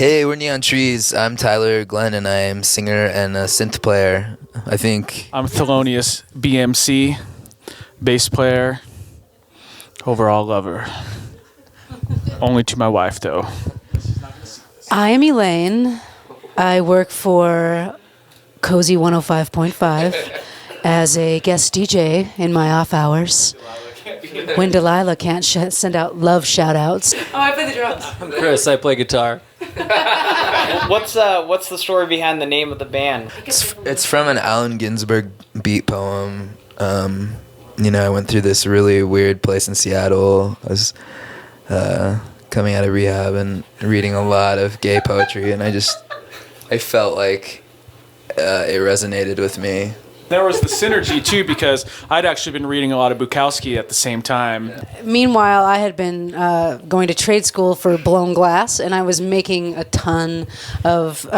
Hey, we're Neon Trees. I'm Tyler Glenn, and I am singer and a synth player. I think I'm Thelonious BMC, bass player, overall lover. Only to my wife, though. I am Elaine. I work for Cozy 105.5 as a guest DJ in my off hours. When Delilah can't send out love shout-outs. Oh, I play the drums. I'm Chris. I play guitar. What's the story behind the name of the band? it's from an Allen Ginsberg beat poem. I went through this really weird place in Seattle. I was coming out of rehab and reading a lot of gay poetry, and I felt like it resonated with me. There was the synergy, too, because I'd actually been reading a lot of Bukowski at the same time. Meanwhile, I had been going to trade school for blown glass, and I was making a ton of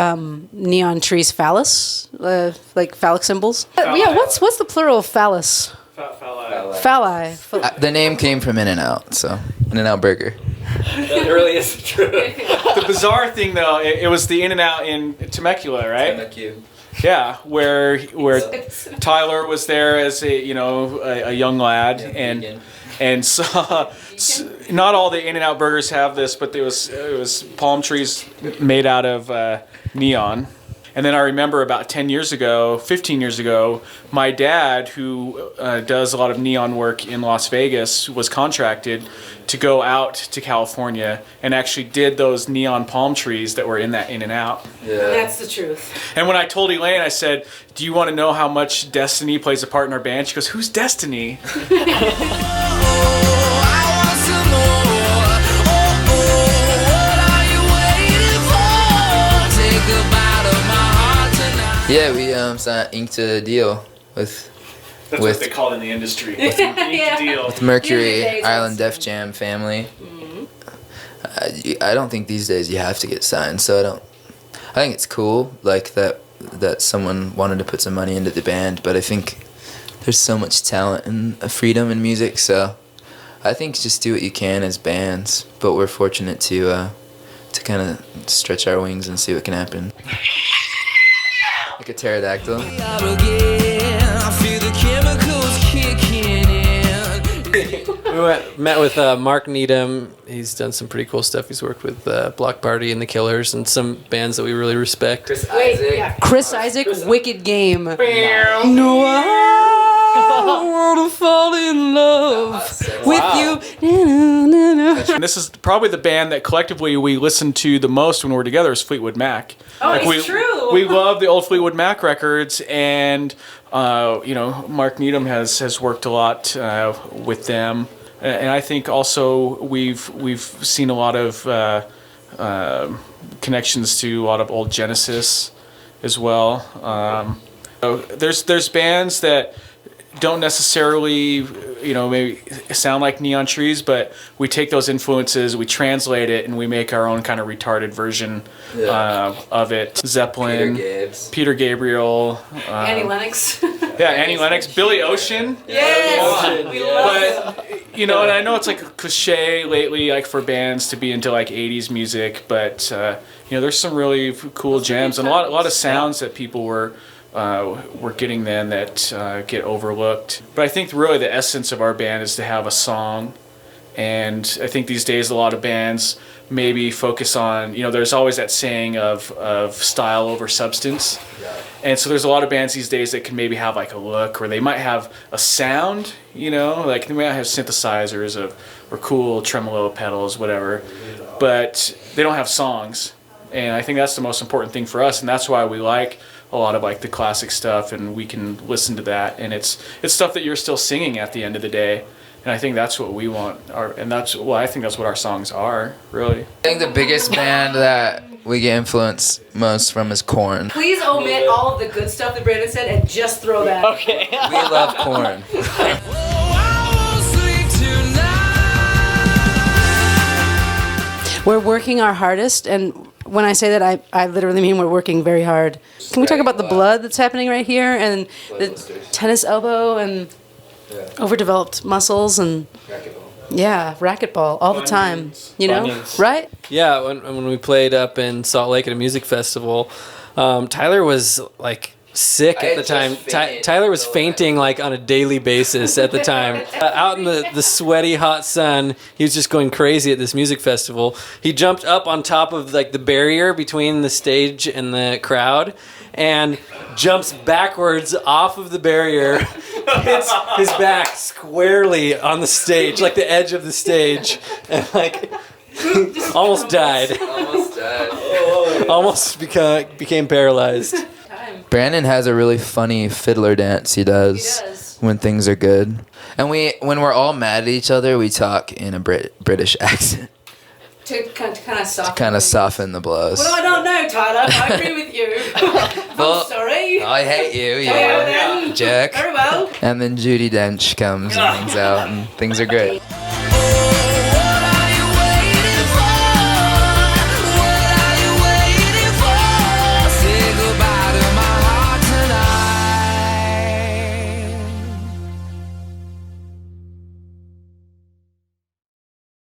Neon Trees phallus, like phallic symbols. Yeah, what's the plural of phallus? Phalli. The name came from In-N-Out, so In-N-Out Burger. That really is true. The bizarre thing, though, it was the In-N-Out in Temecula, right? Temecula. Yeah, where Tyler was there as a young lad, and so not all the In-N-Out burgers have this, but it was palm trees made out of neon. And then I remember about 15 years ago, my dad, who does a lot of neon work in Las Vegas, was contracted to go out to California and actually did those neon palm trees that were in that In-N-Out. Yeah. That's the truth. And when I told Elaine, I said, "Do you want to know how much Destiny plays a part in our band?" She goes, "Who's Destiny?" Yeah, we inked a deal with That's what they call it in the industry. Deal. with Mercury Island Def Jam family. Mm-hmm. I don't think these days you have to get signed, so I think it's cool like that someone wanted to put some money into the band, but I think there's so much talent and freedom in music, so I think just do what you can as bands, but we're fortunate to kind of stretch our wings and see what can happen. Like a pterodactyl. We met with Mark Needham. He's done some pretty cool stuff. He's worked with Block Party and the Killers and some bands that we really respect. Chris Isaac, Wicked Game. No, I want to fall in love with you. And this is probably the band that collectively we listen to the most when we're together is Fleetwood Mac. Oh, it's true. We love the old Fleetwood Mac records, and Mark Needham has worked a lot with them, and I think also we've seen a lot of connections to a lot of old Genesis as well. There's bands that don't necessarily maybe sound like Neon Trees, but we take those influences, we translate it, and we make our own kind of retarded version of it. Zeppelin, Peter Gabriel, Annie Lennox. Annie Lennox, Billy Ocean. Yes, we love But and I know it's like a cliche lately, like for bands to be into like 80s music, but there's some really cool jams and a lot of sounds that people were getting then that get overlooked. But I think really the essence of our band is to have a song, and I think these days a lot of bands maybe focus on, there's always that saying of style over substance. And so there's a lot of bands these days that can maybe have like a look, or they might have a sound, like they might have synthesizers or cool tremolo pedals, whatever, but they don't have songs. And I think that's the most important thing for us, and that's why we like a lot of like the classic stuff, and we can listen to that, and it's stuff that you're still singing at the end of the day. And I think that's what we want, I think that's what our songs are, really. I think the biggest band that we get influenced most from is Korn. Please omit all of the good stuff that Brandon said and just throw that. Okay. We love Korn. We're working our hardest, and when I say that, I literally mean we're working very hard. Can we talk about the blood that's happening right here, and the tennis elbow, and overdeveloped muscles, and Yeah, racquetball all the time. You know, Bunions. right? Yeah, when we played up in Salt Lake at a music festival, Tyler was like sick I at the had time. just fainted Tyler was so fainting like on a daily basis at the time. Out in the sweaty hot sun, he was just going crazy at this music festival. He jumped up on top of like the barrier between the stage and the crowd and jumps backwards off of the barrier, hits his back squarely on the stage, like the edge of the stage, and like almost died. Almost died. Almost became paralyzed. Brandon has a really funny fiddler dance he does, He does. when things are good. And when we're all mad at each other, we talk in a British accent To kind of soften. to kind of soften the blows. Well, I don't know, Tyler. I agree with you. Well, I'm sorry. I hate you, Oh, you then. jerk. Very well. And then Judi Dench comes and hangs out, and things are great.